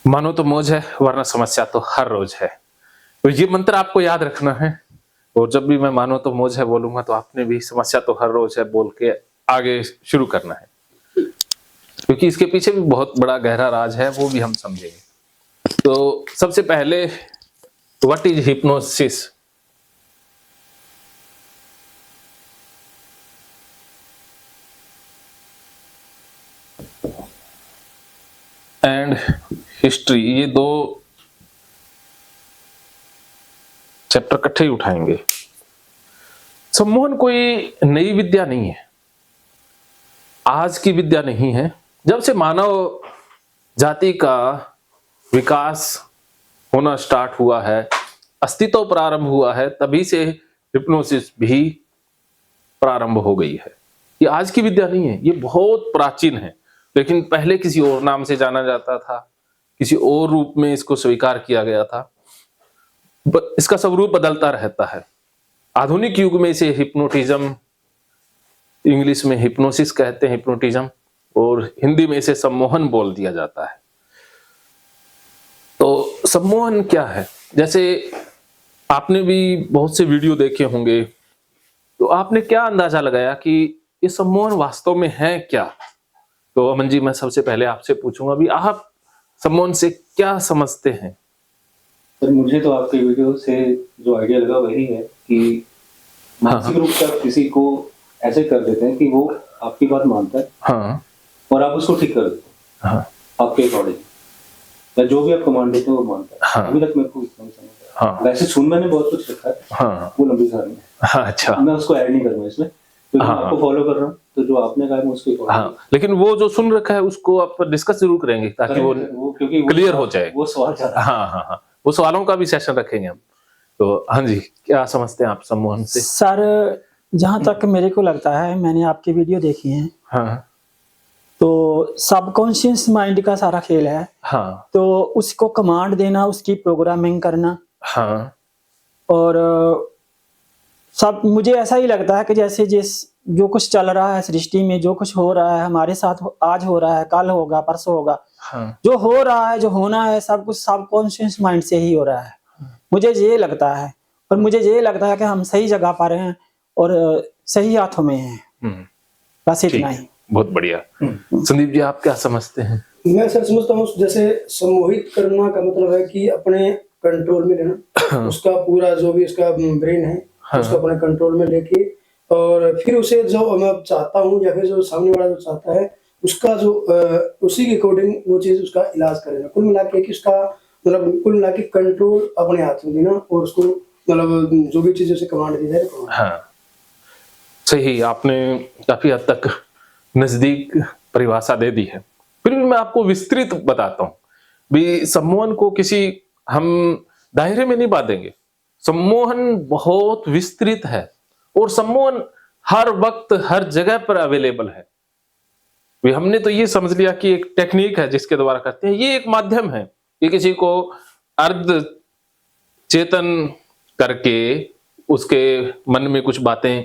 मानो तो मौज है वरना समस्या तो हर रोज है। तो ये मंत्र आपको याद रखना है और जब भी मैं मानो तो मौज है बोलूंगा तो आपने भी समस्या तो हर रोज है बोल के आगे शुरू करना है, क्योंकि इसके पीछे भी बहुत बड़ा गहरा राज है, वो भी हम समझेंगे। तो सबसे पहले what is hypnosis? And history, ये दो चैप्टर इकट्ठे ही उठाएंगे। सम्मोहन कोई नई विद्या नहीं है, आज की विद्या नहीं है। जब से मानव जाति का विकास होना स्टार्ट हुआ है, अस्तित्व प्रारंभ हुआ है, तभी से हिप्नोसिस भी प्रारंभ हो गई है। ये आज की विद्या नहीं है, ये बहुत प्राचीन है, लेकिन पहले किसी और नाम से जाना जाता था, किसी और रूप में इसको स्वीकार किया गया था। इसका स्वरूप बदलता रहता है। आधुनिक युग में इसे हिप्नोटिज्म, इंग्लिश में हिप्नोसिस कहते हैं, हिप्नोटिज्म, और हिंदी में इसे सम्मोहन बोल दिया जाता है। तो सम्मोहन क्या है? जैसे आपने भी बहुत से वीडियो देखे होंगे, तो आपने क्या अंदाजा लगाया कि ये सम्मोहन वास्तव में है क्या? तो अमन जी, मैं सबसे पहले आपसे पूछूंगा भी, आप सम्मोहन से क्या समझते हैं? सर, मुझे तो आपके वीडियो से जो आइडिया लगा वही है कि मानसिक रूप से आप किसी को ऐसे कर देते हैं कि वो आपकी बात मानता है, हाँ, और आप उसको ठीक कर देते हैं, हाँ, आपके अकॉर्डिंग, या जो भी आप कमांड देते हैं वो मानता है। हाँ, अभी तक मेरे को इतना समझ आया। हाँ, वैसे सुन मैंने बहुत कुछ लिखा है, हाँ, वो लंबी कहानी है। हाँ, अच्छा, मैं उसको ऐड नहीं करूंगा इसमें, क्योंकि मैं आपको फॉलो कर रहा हूँ, तो जो आपने कहा मैं उसको फॉलो। हाँ, लेकिन वो जो सुन रखा है उसको आप डिस्कस जरूर करेंगे ताकि वो क्योंकि क्लियर हो जाए। वो सवाल ज्यादा। हाँ हाँ हाँ, वो सवालों का भी सेशन रखेंगे हम। तो हाँ जी, क्या समझते हैं आप सम्मोहन से? सर, जहाँ तक मेरे को लगता है, मैंने आपकी वीडियो देखी है, हाँ, तो सबकॉन्शियस माइंड का सारा खेल है। हाँ, तो उसको कमांड देना, उसकी प्रोग्रामिंग करना, हाँ, और सब मुझे ऐसा ही लगता है कि जैसे जो कुछ चल रहा है सृष्टि में, जो कुछ हो रहा है हमारे साथ, आज हो रहा है, कल होगा, परसों होगा, हाँ, जो हो रहा है, जो होना है, सब कुछ सबकॉन्शियस माइंड से ही हो रहा है। मुझे ये लगता है, और मुझे ये लगता है कि हम सही जगह पर हैं और सही हाथों में हैं। बस इतना ही। बहुत बढ़िया। संदीप जी, आप क्या समझते हैं? मैं सर समझता हूँ जैसे सम्मोहित करना का मतलब है कि अपने कंट्रोल में लेना, उसका पूरा जो भी उसका ब्रेन है, हाँ, उसको अपने कंट्रोल में लेके, और फिर उसे जो मैं चाहता हूँ या फिर जो सामने वाला जो चाहता है उसका जो उसी के अकॉर्डिंग वो चीज उसका इलाज करेगा। कुल मिला के कि उसका मतलब कुल मिला के कंट्रोल अपने हाथ में देना, और उसको मतलब जो भी चीज उसे कमांड दी जाए। हाँ, सही, आपने काफी हद तक नजदीक परिभाषा दे दी है। फिर भी मैं आपको विस्तृत बताता हूँ भी, सम्मोहन को किसी हम दायरे में नहीं बांधेंगे। सम्मोहन बहुत विस्तृत है और सम्मोहन हर वक्त हर जगह पर अवेलेबल है। भी हमने तो ये समझ लिया कि एक टेक्निक है जिसके द्वारा करते हैं, ये एक माध्यम है कि किसी को अर्ध चेतन करके उसके मन में कुछ बातें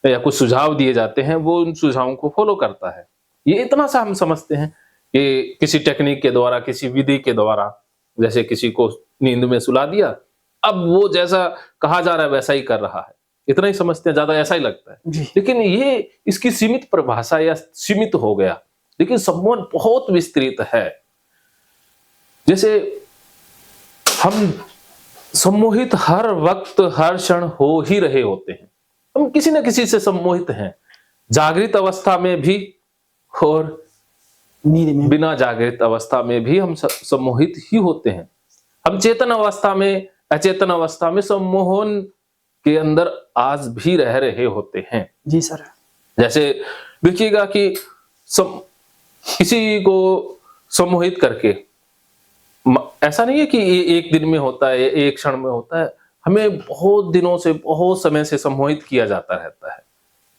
या कुछ सुझाव दिए जाते हैं, वो उन सुझावों को फॉलो करता है। ये इतना सा हम समझते हैं कि किसी टेक्निक के द्वारा, किसी विधि के द्वारा, जैसे किसी को नींद में सुला दिया, अब वो जैसा कहा जा रहा है वैसा ही कर रहा है, इतना ही समझते हैं, ज्यादा ऐसा ही लगता है। लेकिन ये इसकी सीमित परिभाषा या सीमित हो गया, लेकिन सम्मोहन बहुत विस्तृत है। जैसे हम सम्मोहित हर वक्त हर क्षण हो ही रहे होते हैं, हम किसी न किसी से सम्मोहित हैं, जागृत अवस्था में भी और नींद में, बिना जागृत अवस्था में भी हम सम्मोहित ही होते हैं। हम चेतन अवस्था में, अचेतन अवस्था में सम्मोहन के अंदर आज भी रह रहे होते हैं। जी सर। जैसे देखिएगा कि किसी को सम्मोहित करके, ऐसा नहीं है कि एक दिन में होता है, एक क्षण में होता है, हमें बहुत दिनों से, बहुत समय से सम्मोहित किया जाता रहता है,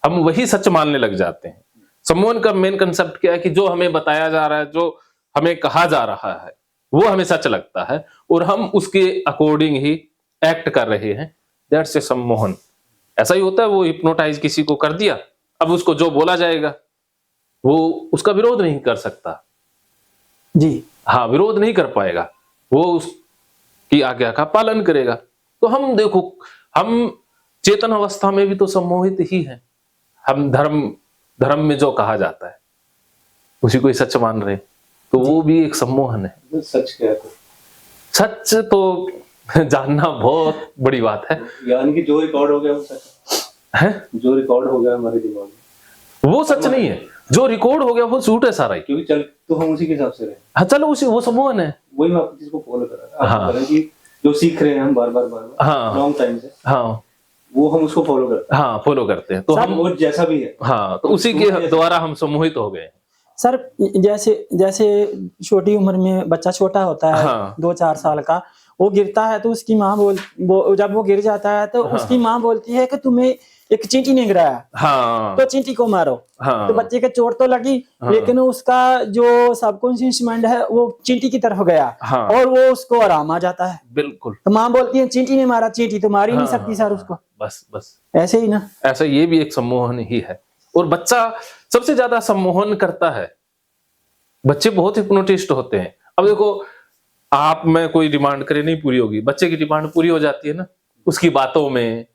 हम वही सच मानने लग जाते हैं। सम्मोहन का मेन कंसेप्ट क्या है कि जो हमें बताया जा रहा है, जो हमें कहा जा रहा है, वो हमें सच लगता है और हम उसके अकॉर्डिंग ही एक्ट कर रहे हैं। दैट्स ए सम्मोहन। ऐसा ही होता है, वो हिप्नोटाइज किसी को कर दिया, अब उसको जो बोला जाएगा वो उसका विरोध नहीं कर सकता, जी। हाँ, विरोध नहीं कर पाएगा, वो उसकी आज्ञा का पालन करेगा। तो हम देखो, हम चेतन अवस्था में भी तो सम्मोहित ही हैं। हम धर्म में जो कहा जाता है उसी को ही सच मान रहे हैं, तो वो भी एक सम्मोहन है। सच क्या है? सच तो जानना बहुत बड़ी बात है। यानी कि जो रिकॉर्ड हो गया वो सच है, जो रिकॉर्ड हो गया हमारे दिमाग में वो सच नहीं है। जो रिकॉर्ड हो गया वो झूठ है सारा ही। क्योंकि चल तो हम उसी के हिसाब से रहे। हाँ, चलो उसी, वो सम्मोहन है। वही मैं आपकी चीज को फॉलो कर रहा था। हाँ। कि जो सीख रहे हैं हम बार बार हाँ। लॉन्ग टाइम से, हाँ, वो हम उसको फॉलो करते हैं। हाँ, फॉलो करते हैं तो सर, हम, वो जैसा भी है, हाँ, तो उसी के द्वारा हम सम्मोहित हो गए। सर जैसे छोटी उम्र में बच्चा छोटा होता है, हाँ। 2-4 साल का, वो गिरता है तो उसकी माँ जब वो गिर जाता है तो उसकी माँ बोलती है कि तुम्हें एक चींटी ने गिराया, हाँ, तो चींटी को मारो। हाँ, तो बच्चे के चोट तो लगी, लेकिन उसका जो सबकॉन्शियस माइंड है वो चींटी की तरफ गया, हाँ, और वो उसको आराम आ जाता है। बिल्कुल। तो माँ बोलती है चींटी ने मारा, चींटी तो मार ही नहीं सकती सर उसको। बस ऐसे ही ना, ऐसा ये भी एक सम्मोहन ही है। और बच्चा सबसे ज्यादा सम्मोहन करता है। बच्चे बहुत हिप्नोटिस्ट होते हैं। अब देखो, आप में कोई डिमांड करे नहीं पूरी होगी, बच्चे की डिमांड पूरी हो जाती है ना, उसकी बातों में,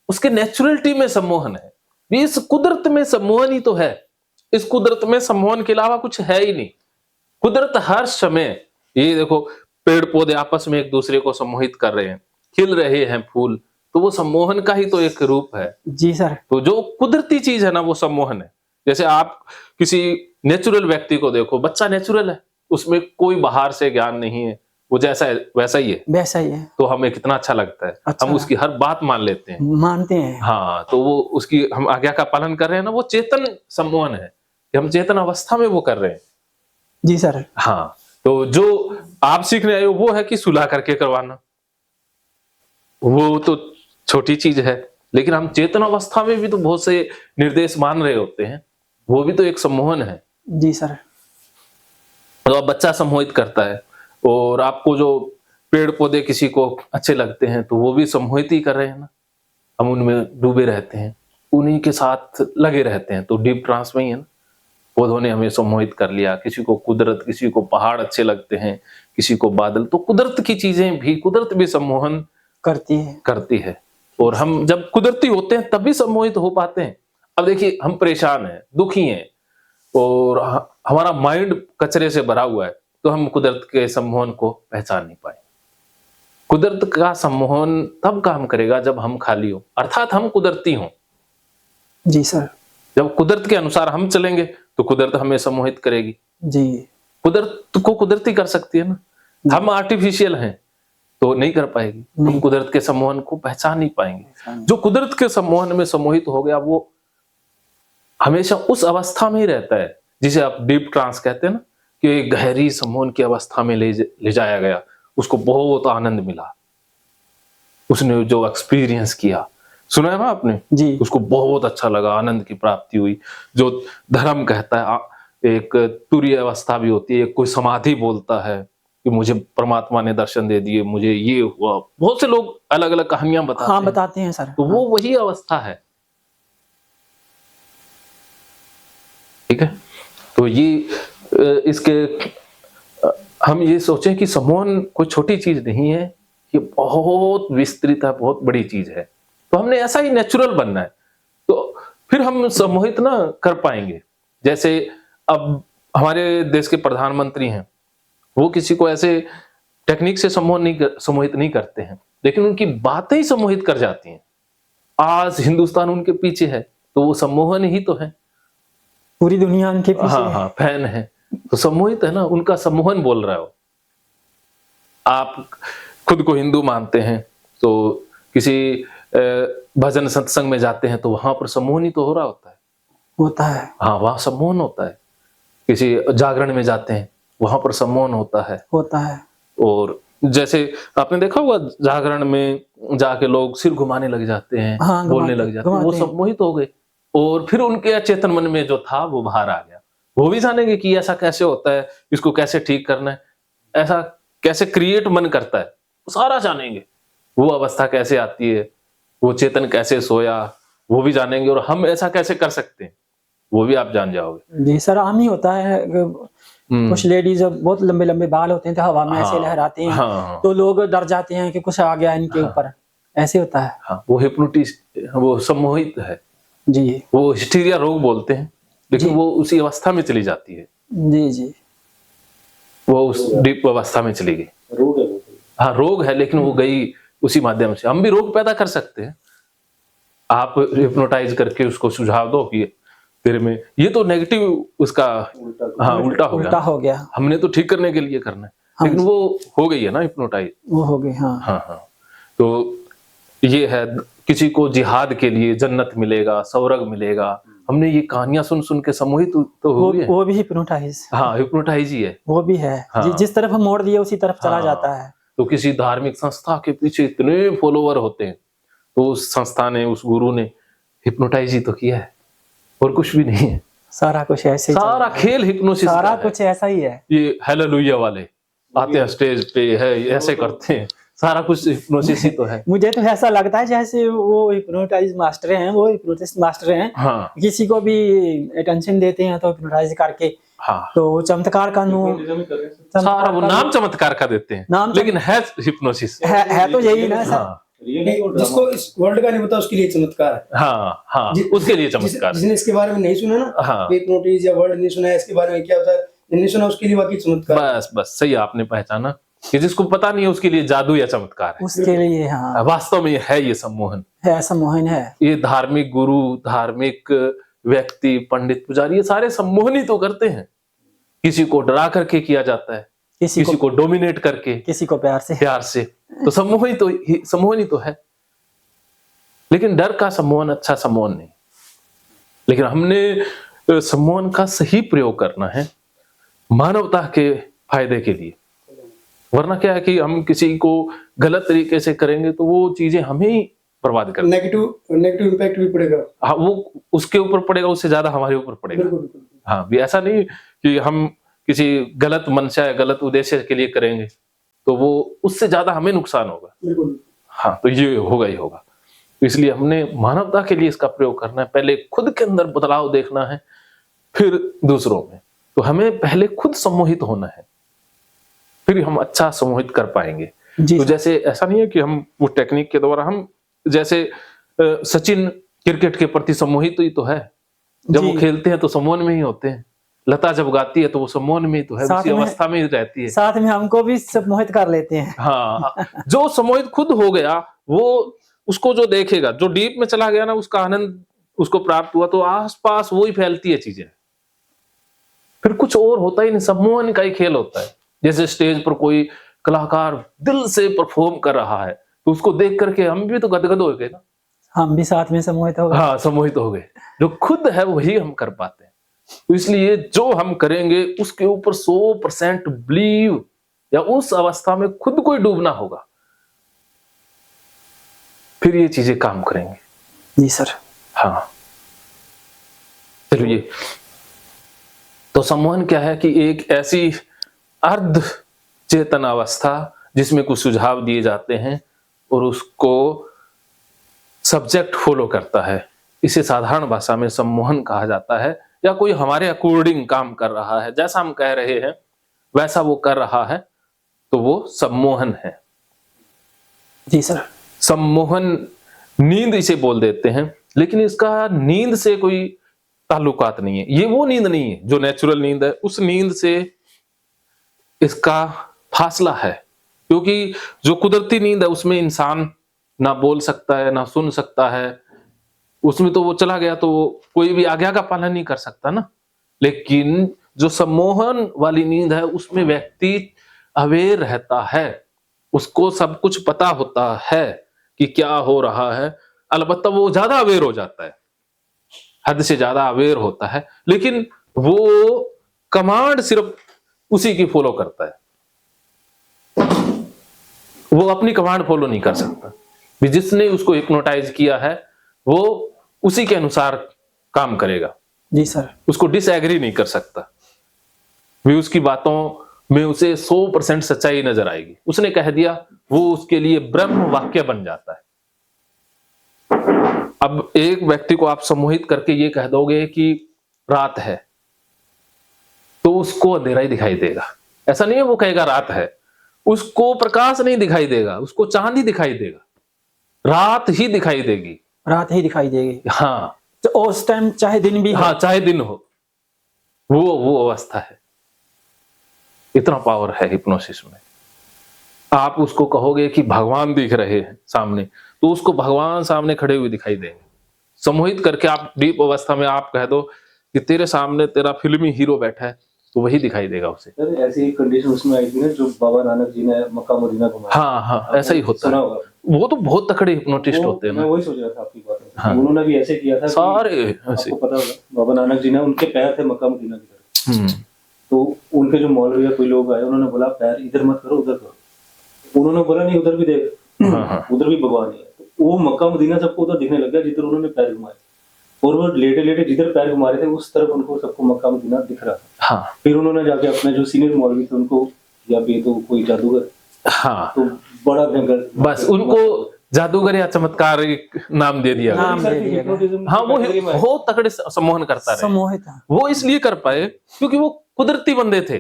उसके नेचुरलिटी में सम्मोहन है। इस कुदरत में सम्मोहन ही तो है। इस कुदरत में सम्मोहन के अलावा कुछ है ही नहीं। कुदरत हर समय, ये देखो, पेड़ पौधे आपस में एक दूसरे को सम्मोहित कर रहे हैं, खिल रहे हैं फूल, तो वो सम्मोहन का ही तो एक रूप है। जी सर। तो जो कुदरती चीज है ना, वो सम्मोहन है। जैसे आप किसी नेचुरल व्यक्ति को देखो, बच्चा नेचुरल है, उसमें कोई बाहर से ज्ञान नहीं है, वो जैसा है वैसा ही है, वैसा ही है, तो हमें कितना अच्छा लगता है। अच्छा, हम उसकी हर बात मान लेते हैं, मानते हैं। हाँ, तो वो उसकी हम आज्ञा का पालन कर रहे हैं ना, वो चेतन सम्मोहन है कि हम चेतन अवस्था में वो कर रहे हैं। जी सर। हाँ, तो जो आप सीखने आए हो वो है कि सुलह करके करवाना, वो तो छोटी चीज है। लेकिन हम चेतन अवस्था में भी तो बहुत से निर्देश मान रहे होते हैं, वो भी तो एक सम्मोहन है। जी सर। तो अब बच्चा सम्मोहित करता है, और आपको जो पेड़ पौधे किसी को अच्छे लगते हैं तो वो भी सम्मोहित ही कर रहे हैं ना। हम उनमें डूबे रहते हैं, उन्हीं के साथ लगे रहते हैं, तो डीप ट्रांस में ही है ना। पौधों ने हमें सम्मोहित कर लिया, किसी को कुदरत, किसी को पहाड़ अच्छे लगते हैं, किसी को बादल, तो कुदरत की चीजें भी, कुदरत भी सम्मोहन करती है। और हम जब कुदरती होते हैं तभी सम्मोहित हो पाते हैं। अब देखिए, हम परेशान हैं, दुखी हैं, और हमारा माइंड कचरे से भरा हुआ है, तो हम कुदरत के सम्मोहन को पहचान नहीं पाए। कुदरत का सम्मोहन तब काम करेगा जब हम खाली हो, अर्थात हम कुदरती हों। जी सर। जब कुदरत के अनुसार हम चलेंगे तो कुदरत हमें सम्मोहित करेगी। जी। कुदरत को कुदरती कर सकती है ना। हम आर्टिफिशियल हैं तो नहीं कर पाएगी, हम कुदरत के सम्मोहन को पहचान नहीं पाएंगे। जो कुदरत के सम्मोहन में सम्मोहित हो गया, वो हमेशा उस अवस्था में ही रहता है जिसे आप डीप ट्रांस कहते हैं ना, कि गहरी सम्मोहन की अवस्था में ले जाया गया, उसको बहुत आनंद मिला, उसने जो एक्सपीरियंस किया, सुना है ना आपने जी, उसको बहुत अच्छा लगा, आनंद की प्राप्ति हुई। जो धर्म कहता है, एक तुरीय अवस्था भी होती है, कोई समाधि बोलता है कि मुझे परमात्मा ने दर्शन दे दिए, मुझे ये हुआ। बहुत से लोग अलग अलग कहानियां बताते हाँ, हैं, बताते हैं सर। तो वो वही अवस्था है। ठीक है, तो ये इसके हम ये सोचें कि सम्मोहन कोई छोटी चीज नहीं है, ये बहुत विस्तृत है, बहुत बड़ी चीज है। तो हमने ऐसा ही नेचुरल बनना है, तो फिर हम सम्मोहित ना कर पाएंगे। जैसे अब हमारे देश के प्रधानमंत्री हैं, वो किसी को ऐसे टेक्निक से सम्मोहित नहीं करते हैं, लेकिन उनकी बातें ही सम्मोहित कर जाती हैं। आज हिंदुस्तान उनके पीछे है, तो वो सम्मोहन ही तो है, पूरी दुनिया उनके पीछे हाँ हाँ फैन है, तो सम्मोहित है ना, उनका सम्मोहन बोल रहा हो। आप खुद को हिंदू मानते हैं तो किसी भजन सत्संग में जाते हैं तो वहां पर सम्मोहन ही तो हो रहा होता है। हाँ, वहां सम्मोहन होता है। किसी जागरण में जाते हैं, वहां पर सम्मोहन होता है। और जैसे आपने देखा होगा, जागरण में जाके लोग सिर घुमाने लग जाते हैं, हाँ, बोलने लग जाते हैं, वो सम्मोहित हो गए। और फिर उनके अचेतन मन में जो था वो बाहर आ गया। वो भी जानेंगे कि ऐसा कैसे होता है, इसको कैसे ठीक करना है, ऐसा कैसे क्रिएट मन करता है, वो सारा जानेंगे। वो अवस्था कैसे आती है, वो चेतन कैसे सोया, वो भी जानेंगे। और हम ऐसा कैसे कर सकते हैं, वो भी आप जान जाओगे। जी सर, आम ही होता है कुछ लेडीज बहुत लंबे लंबे बाल होते हैं तो हवा में ऐसे लहराते हैं, हाँ, तो लोग डर जाते हैं कि कुछ आ गया इनके ऊपर, ऐसे होता है। हाँ, वो हिप्नोटिस्ट, वो सम्मोहित है जी, वो हिस्टीरिया रोग बोलते हैं, लेकिन वो उसी अवस्था में चली जाती है, जी जी, वो उस डीप अवस्था में चली गई। रोग है वो। हाँ रोग है, लेकिन वो गई उसी माध्यम से। हम भी रोग पैदा कर सकते हैं, आप हिप्नोटाइज करके उसको सुझाव दो कि तेरे में ये तो नेगेटिव उसका हाँ उल्टा हो गया, हमने तो ठीक करने के लिए करना है, लेकिन वो हो गई है ना हिप्नोटाइज, वो हो गई। हाँ हाँ हाँ। तो ये है, किसी को जिहाद के लिए जन्नत मिलेगा, स्वर्ग मिलेगा, हमने ये कहानियां सुन सुन के सम्मोहित तो हो गए। वो भी हिप्नोटाइज, हाँ हिप्नोटाइज ही है, वो भी है। हाँ। जिस तरफ हम मोड़ दिए उसी तरफ चला जाता है। तो किसी धार्मिक संस्था के पीछे इतने फॉलोवर होते हैं, तो उस संस्था ने, उस गुरु ने हिप्नोटाइज ही तो किया है, और कुछ भी नहीं है। सारा कुछ ऐसे, सारा खेल हिप्नोसिस, सारा कुछ ऐसा ही है। ये हालेलुया वाले आते हैं स्टेज पे है, ऐसे करते हैं, सारा कुछ हिप्नोसिस ही तो है। मुझे तो ऐसा लगता है जैसे वो हिप्नोटाइज मास्टर हैं, वो हिप्नोटिस्ट मास्टर हैं। हाँ किसी को भी अटेंशन देते हैं तो हिप्नोटाइज करके, हाँ, तो चमत्कार का सारा वो नाम चमत्कार का देते हैं, लेकिन है हिप्नोसिस है तो यही ना सर। हाँ जिसको इस वर्ल्ड का नहीं पता उसके लिए चमत्कार है। हाँ हाँ, उसके लिए चमत्कार। जिसने इसके बारे में नहीं सुना ना, हाँ, हिप्नोटिज या वर्ल्ड नहीं सुना है, इसके बारे में क्या होता है नहीं सुना, उसके लिए बाकी चमत्कार। बस बस सही आपने पहचाना कि जिसको पता नहीं है उसके लिए जादू या चमत्कार है, उसके लिए। हाँ वास्तव में है ये सम्मोहन है, सम्मोहन है। ये धार्मिक गुरु, धार्मिक व्यक्ति, पंडित, पुजारी, ये सारे सम्मोहन ही तो करते हैं। किसी को डरा करके किया जाता है, किसी को डोमिनेट करके, किसी को प्यार से, तो सम्मोहन ही तो है। लेकिन डर का सम्मोहन अच्छा सम्मोहन नहीं। लेकिन हमने सम्मोहन का सही प्रयोग करना है मानवता के फायदे के लिए, वरना क्या है कि हम किसी को गलत तरीके से करेंगे तो वो चीजें हमें ही बर्बाद कर, नेगेटिव इम्पैक्ट भी पड़ेगा। हाँ वो उसके ऊपर पड़ेगा, उससे ज्यादा हमारे ऊपर पड़ेगा। हाँ भी ऐसा नहीं कि हम किसी गलत मंशा या गलत उद्देश्य के लिए करेंगे तो वो उससे ज्यादा हमें नुकसान होगा। हाँ तो ये होगा ही होगा। इसलिए हमने मानवता के लिए इसका प्रयोग करना है। पहले खुद के अंदर बदलाव देखना है, फिर दूसरों में। तो हमें पहले खुद सम्मोहित होना है, फिर हम अच्छा सम्मोहित कर पाएंगे। तो जैसे ऐसा नहीं है कि हम वो टेक्निक के द्वारा, हम जैसे सचिन क्रिकेट के प्रति सम्मोहित ही तो है, जब वो खेलते हैं तो सम्मोहन में ही होते हैं। लता जब गाती है तो वो सम्मोहन में ही तो है, उसी अवस्था में ही रहती है। साथ में हमको भी सम्मोहित कर लेते हैं। हाँ जो सम्मोहित खुद हो गया, वो उसको जो देखेगा, जो डीप में चला गया ना, उसका आनंद उसको प्राप्त हुआ, तो आसपास वो ही फैलती है चीजें, फिर कुछ और होता ही नहीं। सम्मोहन का ही खेल होता है। जैसे स्टेज पर कोई कलाकार दिल से परफॉर्म कर रहा है तो उसको देख करके हम भी तो गदगद हो गए ना, हम भी साथ में सम्मोहित हो गए। हाँ सम्मोहित हो गए। जो खुद है वही हम कर पाते हैं। तो इसलिए जो हम करेंगे उसके ऊपर 100% बिलीव, या उस अवस्था में खुद को ही डूबना होगा, फिर ये चीजें काम करेंगे। जी सर। हाँ चलिए, तो सम्मोहन क्या है कि एक ऐसी अर्ध चेतन अवस्था जिसमें कुछ सुझाव दिए जाते हैं और उसको सब्जेक्ट फॉलो करता है। इसे साधारण भाषा में सम्मोहन कहा जाता है। या कोई हमारे अकॉर्डिंग काम कर रहा है, जैसा हम कह रहे हैं वैसा वो कर रहा है, तो वो सम्मोहन है। जी सर। सम्मोहन नींद इसे बोल देते हैं, लेकिन इसका नींद से कोई ताल्लुकात नहीं है। ये वो नींद नहीं है जो नेचुरल नींद है, उस नींद से इसका फासला है। क्योंकि जो कुदरती नींद है उसमें इंसान ना बोल सकता है, ना सुन सकता है, उसमें तो वो चला गया तो कोई भी आज्ञा का पालन नहीं कर सकता ना। लेकिन जो सम्मोहन वाली नींद है उसमें व्यक्ति अवेयर रहता है, उसको सब कुछ पता होता है कि क्या हो रहा है। अलबत्ता वो ज्यादा अवेयर हो जाता है, हद से ज्यादा अवेयर होता है, लेकिन वो कमांड सिर्फ उसी की फॉलो करता है। वो अपनी कमांड फॉलो नहीं कर सकता। जिसने उसको हिप्नोटाइज किया है वो उसी के अनुसार काम करेगा। जी सर। उसको डिसएग्री नहीं कर सकता। भी उसकी बातों में उसे 100% सच्चाई नजर आएगी। उसने कह दिया, वो उसके लिए ब्रह्म वाक्य बन जाता है। अब एक व्यक्ति को आप सम्मोहित करके ये कह दोगे कि रात है, तो उसको अंधेरा ही दिखाई देगा। ऐसा नहीं है वो कहेगा रात है, उसको प्रकाश नहीं दिखाई देगा, उसको चांद ही दिखाई देगा, रात ही दिखाई देगी। रात ही दिखाई देगी। हाँ, तो उस टाइम चाहे दिन भी हो। हाँ चाहे दिन हो, वो अवस्था है। इतना पावर है हिप्नोसिस में। आप उसको कहोगे कि भगवान दिख रहे हैं सामने, तो उसको भगवान सामने खड़े हुए दिखाई देंगे। सम्मोहित करके आप डीप अवस्था में आप कह दो कि तेरे सामने तेरा फिल्मी हीरो बैठा है, तो वही दिखाई देगा उसे। सर ऐसी कंडीशन उसमें आई थी ना जो बाबा नानक जी ने मक्का मदीना घुमाया। हाँ हाँ, ऐसा ही होता है। वो तो बहुत तकड़े हिप्नोटिस्ट होते हैं ना। मैं वही सोच रहा था आपकी बात। हाँ। उन्होंने भी ऐसे किया था सारे ऐसे। आपको पता होगा बाबा नानक जी ने, उनके पैर थे मक्का मदीना की तरफ, तो उनके जो मौलवी या कोई लोग आए, उन्होंने बोला पैर इधर मत करो उधर करो। उन्होंने बोला नहीं उधर भी देख, उधर भी भगवान है। वो मक्का मदीना सबको उधर दिखने लग गया जिधर उन्होंने पैर घुमाए, और वो लेटे लेटे जिधर पैर घुमा रहे थे उस तरफ उनको सबको मक्का मदीना दिख रहा था। हाँ। फिर उन्होंने जाके अपने जो सीनियर मौलवी थे उनको, या ये तो कोई जादूगर, हाँ, तो बड़ा भयंकर, बस उनको जादूगर या चमत्कार नाम दे दिया नाम दे दिया गया। हाँ, वो बहुत तकड़े सम्मोहन करता रहे। सम्मोहित। वो इसलिए कर पाए क्योंकि वो कुदरती बंदे थे,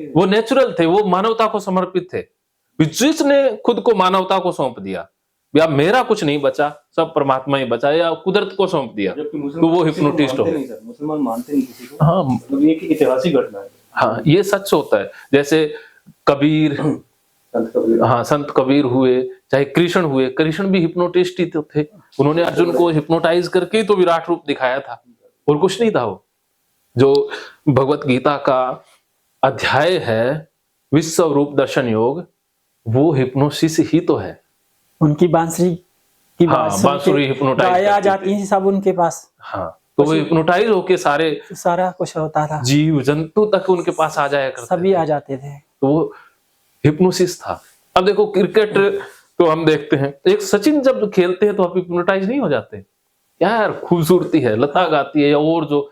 वो नेचुरल थे, वो मानवता को समर्पित थे। जिसने खुद को मानवता को सौंप दिया, या मेरा कुछ नहीं बचा, सब परमात्मा ही बचा, या कुदरत को सौंप दिया, तो वो हिप्नोटिस्ट हो। मुसलमान मानते नहीं किसी को। हाँ, मतलब ये एक ऐतिहासिक घटना है। हाँ, ये सच होता है। जैसे कबीर, हाँ, संत कबीर हुए, चाहे कृष्ण हुए, कृष्ण भी हिप्नोटिस्ट ही तो थे। उन्होंने अर्जुन को हिप्नोटाइज करके तो विराट रूप दिखाया था, और कुछ नहीं था। वो जो भगवत गीता का अध्याय है विश्व रूप दर्शन योग, वो हिप्नोसिस ही तो है। उनकी बांसुरी की हाँ, बांसुरी हिप्नोटाइज गाया जाती है सब उनके पास। हाँ, तो वो हिप्नोटाइज होके सारा कुछ होता था, जीव जंतु तक उनके पास आ जाया करते, सभी आ जाते थे। तो वो हिप्नोसिस था। अब देखो क्रिकेट तो हम देखते हैं, एक सचिन जब खेलते हैं तो आप हिप्नोटाइज नहीं हो जाते? यार खूबसूरती है, लता गाती है या और जो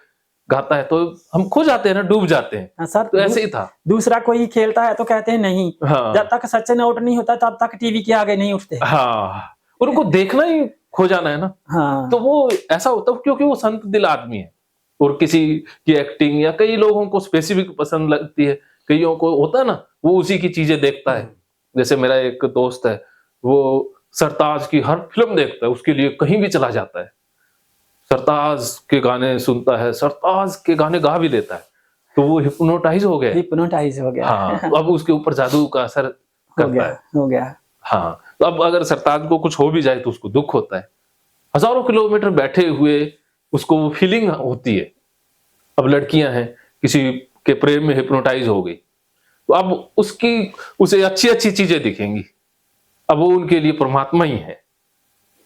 गाता है, तो हम खो जाते हैं ना, डूब जाते हैं। हाँ सर, तो ऐसे ही था। दूसरा कोई खेलता है तो कहते हैं नहीं। हाँ। जब तक सचिन आउट नहीं होता तब तक टीवी के आगे नहीं उठते। हाँ, उनको देखना ही खो जाना है ना। हाँ। तो वो ऐसा होता है क्योंकि वो संत दिल आदमी है, और किसी की एक्टिंग या कई लोगों को स्पेसिफिक पसंद लगती है, कईयों को होता है ना, वो उसी की चीजें देखता है। जैसे मेरा एक दोस्त है, वो सरताज की हर फिल्म देखता है, उसके लिए कहीं भी चला जाता है, सरताज के गाने सुनता है, सरताज के गाने गा भी लेता है, तो वो हिप्नोटाइज हो गया। हिप्नोटाइज हो गया। हाँ, अब उसके ऊपर जादू का असर करता है। हो गया। हाँ, तो अब अगर सरताज को कुछ हो भी जाए तो उसको दुख होता है। हजारों किलोमीटर बैठे हुए उसको वो फीलिंग होती है। अब लड़कियां हैं, किसी के प्रेम में हिप्नोटाइज हो गई, तो अब उसे अच्छी अच्छी चीजें दिखेंगी, अब वो उनके लिए परमात्मा ही है।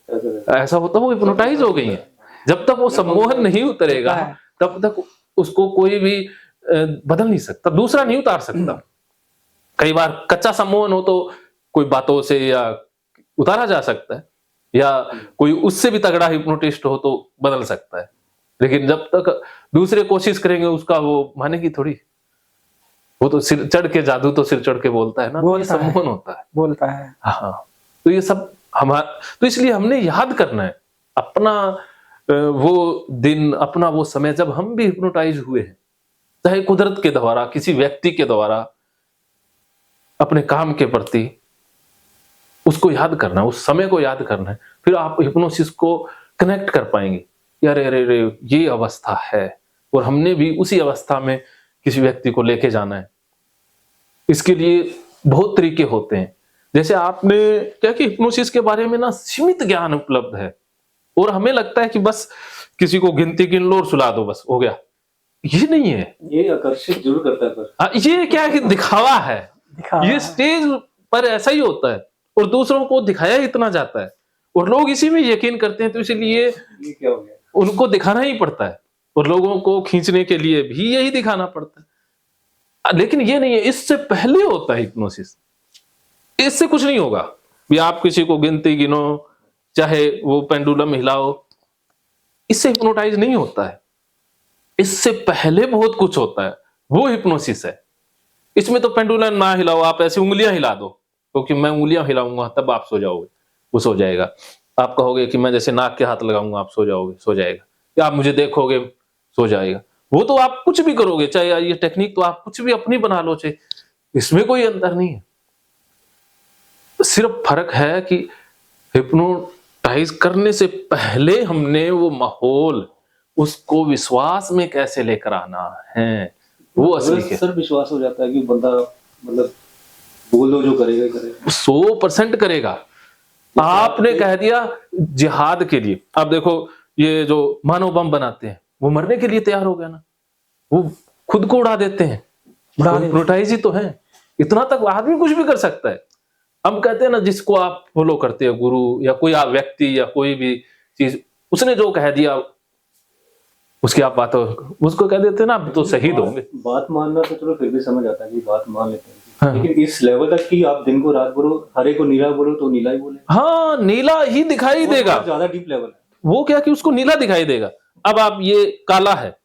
ऐसा होता है, वो हिप्नोटाइज हो गई है। जब तक वो सम्मोहन नहीं उतरेगा तब तक उसको कोई भी बदल नहीं सकता, दूसरा नहीं उतार सकता। कई बार कच्चा सम्मोहन हो तो कोई बातों से या उतारा जा सकता है, या कोई उससे भी तगड़ा हिप्नोटिस्ट हो तो बदल सकता है, लेकिन जब तक दूसरे कोशिश करेंगे उसका वो मानेगी थोड़ी। वो तो सिर चढ़ के, जादू तो सिर चढ़ के बोलता है ना, तो ये सम्मोहन होता है, बोलता है। हाँ, तो ये सब हमारा, तो इसलिए हमने याद करना है अपना वो दिन, अपना वो समय जब हम भी हिप्नोटाइज हुए हैं, चाहे कुदरत के द्वारा, किसी व्यक्ति के द्वारा, अपने काम के प्रति, उसको याद करना है, उस समय को याद करना है। फिर आप हिप्नोसिस को कनेक्ट कर पाएंगे, यार अरे ये अवस्था है, और हमने भी उसी अवस्था में किसी व्यक्ति को लेके जाना है। इसके लिए बहुत तरीके होते हैं। जैसे आपने क्या कि हिप्नोसिस के बारे में ना सीमित ज्ञान उपलब्ध है, और हमें लगता है कि बस किसी को गिनती गिन लो और सुला दो, बस हो गया। ये नहीं है, ये आकर्षित जरूर करता है पर ये क्या है, दिखावा है। ये स्टेज पर ऐसा ही होता है, और दूसरों को दिखाया इतना जाता है, और लोग इसी में यकीन करते हैं, तो इसलिए ये क्या हो गया, उनको दिखाना ही पड़ता है, और लोगों को खींचने के लिए भी यही दिखाना पड़ता है। लेकिन ये नहीं है, इससे पहले होता है हिप्नोसिस। इससे कुछ नहीं होगा भी आप किसी को गिनती गिनो, चाहे वो पेंडुलम हिलाओ, इससे हिप्नोटाइज नहीं होता है। इससे पहले बहुत कुछ होता है, वो हिप्नोसिस है। इसमें तो पेंडुलम ना हिलाओ, आप ऐसी उंगलियां हिला दो, क्योंकि मैं उंगलियां हिलाऊंगा तब आप सो जाओगे, वो सो जाएगा। आप कहोगे कि मैं जैसे नाक के हाथ लगाऊंगा आप सो जाओगे, सो जाएगा। या आप मुझे देखोगे, सो जाएगा। वो तो आप कुछ भी करोगे, चाहे ये टेक्निक तो आप कुछ भी अपनी बना लो, चाहे इसमें कोई अंतर नहीं है। सिर्फ फर्क है कि हिप्नोटाइज करने से पहले हमने वो माहौल, उसको विश्वास में कैसे लेकर आना है, वो असली है। सर विश्वास हो जाता है कि बंदा मतलब बोलो जो करेगा ही करेगा, 100% करेगा। आपने कह दिया जिहाद के लिए, अब देखो ये जो मानव बम बनाते हैं वो मरने के लिए तैयार हो गया ना, वो खुद को उड़ा देते हैं, हिप्नोटाइज ही तो है। इतना तक आदमी कुछ भी कर सकता है। हम कहते हैं ना, जिसको आप फॉलो करते हो, गुरु या कोई व्यक्ति या कोई भी चीज, उसने जो कह दिया उसकी आप बात, उसको कह देते हैं ना आप तो शहीद होंगे। बात मानना तो चलो फिर भी समझ आता है कि बात मान लेते हैं, हाँ। लेकिन इस लेवल तक कि आप दिन को रात बोलो, हरे को नीला बोलो तो नीला ही बोले, हाँ, नीला ही दिखाई देगा। ज्यादा डीप लेवल है वो क्या कि उसको नीला दिखाई देगा। अब आप ये काला है,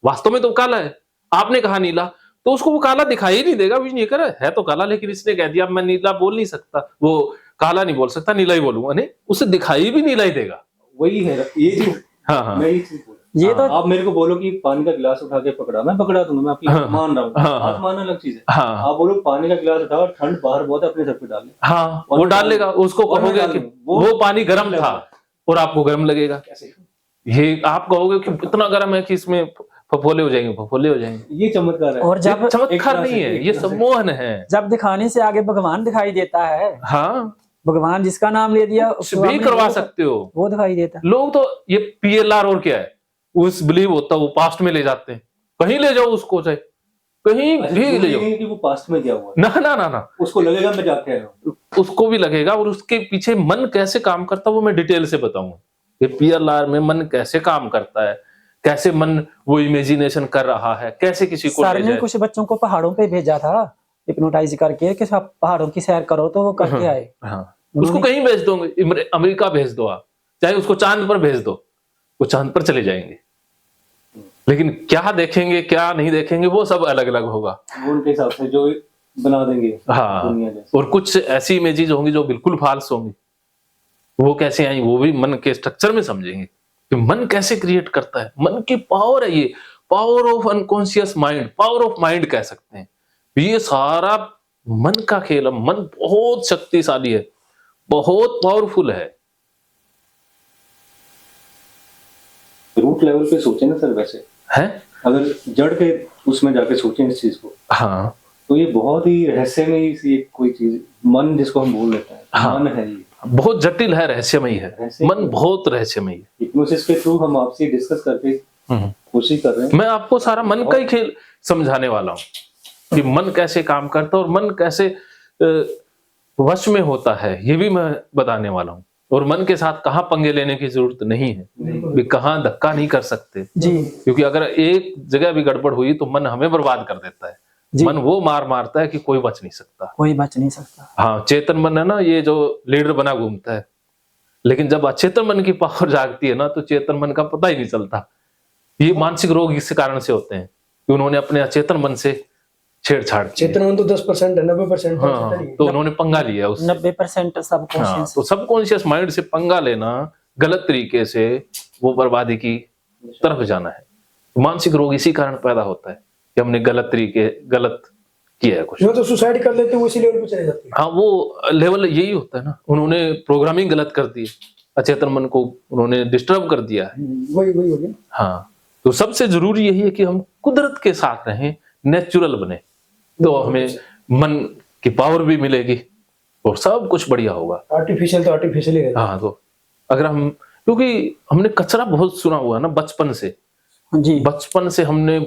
वास्तव में तो काला है, आपने कहा नीला, तो उसको वो काला दिखाई नहीं देगा। वो नहीं करे है तो काला, लेकिन इसने कह दिया मैं नीला बोल नहीं सकता, वो काला नहीं बोल सकता, नीला ही बोलूंगा, नहीं, उसे दिखाई भी नीला ही देगा। वही है ये चीज। हाँ, मैं ये चीज बोल, ये तो आप मेरे को बोलो कि पानी का गिलास उठा के पकड़ा, मैं पकड़ा दूंगा, मैं आपकी बात मान रहा हूँ, बात मानना अलग चीज है। हाँ, आप बोलो पानी का गिलास उठाओ, ठंड बाहर बहुत है, अपने सर पे डाल ले, हाँ, वो डाल लेगा। उसको कहोगे कि वो पानी गर्म था और आपको गर्म लगेगा। ये आप कहोगे कि इतना गर्म है कि इसमें फफोले हो जाएंगे, फफोले हो जाएंगे। ये चमत्कार है। और जब चमत्कार नहीं है, ये सम्मोहन है। जब दिखाने से आगे भगवान दिखाई देता है, हाँ, भगवान जिसका नाम ले दिया कुछ भी करवा सकते हो। वो दिखाई देता है। लोग तो ये PLR और क्या है, उस बिलीव होता है, वो पास्ट में ले जाते हैं, कहीं ले जाओ उसको, चाहे कहीं भी ले जाओ, कि वो पास्ट में गया हुआ है। ना ना ना ना, उसको लगेगा मैं जाके आया हूँ, उसको भी लगेगा। और उसके पीछे मन कैसे काम करता है वो मैं डिटेल से बताऊंगा। ये PLR में मन कैसे काम करता है, कैसे मन वो इमेजिनेशन कर रहा है, कैसे किसी को सर ले ने जाए। कुछ बच्चों को पहाड़ों पे भेजा था हिप्नोटाइज करके कि आप पहाड़ों की सैर करो, तो वो करके आए। हाँ, उसको कहीं भेज दो, अमेरिका भेज दो आप, चाहे उसको चांद पर भेज दो, वो चांद पर चले जाएंगे। लेकिन क्या देखेंगे क्या नहीं देखेंगे वो सब अलग अलग होगा, वो उनके हिसाब से जो बना देंगे। हाँ, दुनिया जैसे। और कुछ ऐसी इमेजेस होंगी जो बिल्कुल फाल्स होंगी। वो कैसे आई वो भी मन के स्ट्रक्चर में समझेंगे कि मन कैसे क्रिएट करता है। मन की पावर है ये, power of unconscious mind, power of mind कह सकते हैं। ये सारा मन का खेल है। मन बहुत शक्तिशाली है, बहुत पावरफुल है। रूट लेवल पे सोचे ना सर, वैसे है अगर जड़ के उसमें जाके सोचें इस चीज को, हाँ, तो ये बहुत ही रहस्यमयी सी एक कोई चीज, मन जिसको हम बोल लेते हैं, हाँ, मन है ये, बहुत जटिल है, रहस्यमयी है। मन बहुत रहस्यमयी है। हिप्नोसिस के थ्रू हम आपसे डिस्कस करके कोशिश कर रहे हैं। मैं आपको सारा मन का ही खेल समझाने वाला हूँ कि मन कैसे काम करता है और मन कैसे वश में होता है, ये भी मैं बताने वाला हूँ। और मन के साथ कहाँ पंगे लेने की जरूरत नहीं है, भी कहाँ धक्का नहीं कर सकते जी, क्योंकि अगर एक जगह भी गड़बड़ हुई तो मन हमें बर्बाद कर देता है। मन वो मार मारता है कि कोई बच नहीं सकता, कोई बच नहीं सकता। हाँ, चेतन मन है ना, ये जो लीडर बना घूमता है, लेकिन जब अचेतन मन की पावर जागती है ना तो चेतन मन का पता ही नहीं चलता। ये मानसिक रोग इस कारण से होते हैं कि उन्होंने अपने अचेतन मन से छेड़छाड़ की। चेतन मन तो 10% है, 90% हाँ, तो उन्होंने पंगा लिया उससे। 90% हाँ, सबकॉन्शियस। तो सबकॉन्शियस माइंड से पंगा लेना, गलत तरीके से वो बर्बादी की तरफ जाना है। मानसिक रोग इसी कारण पैदा होता है कि हमने गलत किया है कुछ। जो तो सुसाइड कर लेते हैं वो इसी लेवल पे चले जाते हैं। हाँ, वो लेवल यही होता है ना, उन्होंने प्रोग्रामिंग गलत कर दी, अचेतन मन को उन्होंने डिस्टर्ब कर दिया है। वही हो गया। हाँ, तो सबसे जरूरी यही है कि हम कुदरत के साथ रहें, नेचुरल बने, तो हमें मन की पावर भी मिलेगी और सब कुछ बढ़िया होगा। आर्टिफिशियल तो आर्टिफिशियल ही रहेगा। हाँ, तो अगर हम, क्योंकि हमने कचरा बहुत सुना हुआ है ना बचपन से, जी, बचपन से हमने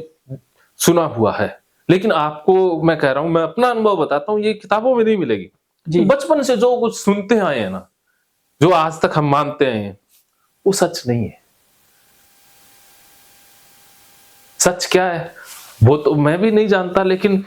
सुना हुआ है। लेकिन आपको मैं कह रहा हूं, मैं अपना अनुभव बताता हूँ, ये किताबों में नहीं मिलेगी जी। बचपन से जो कुछ सुनते आए हैं ना, जो आज तक हम मानते हैं, वो सच नहीं है। सच क्या है वो तो मैं भी नहीं जानता, लेकिन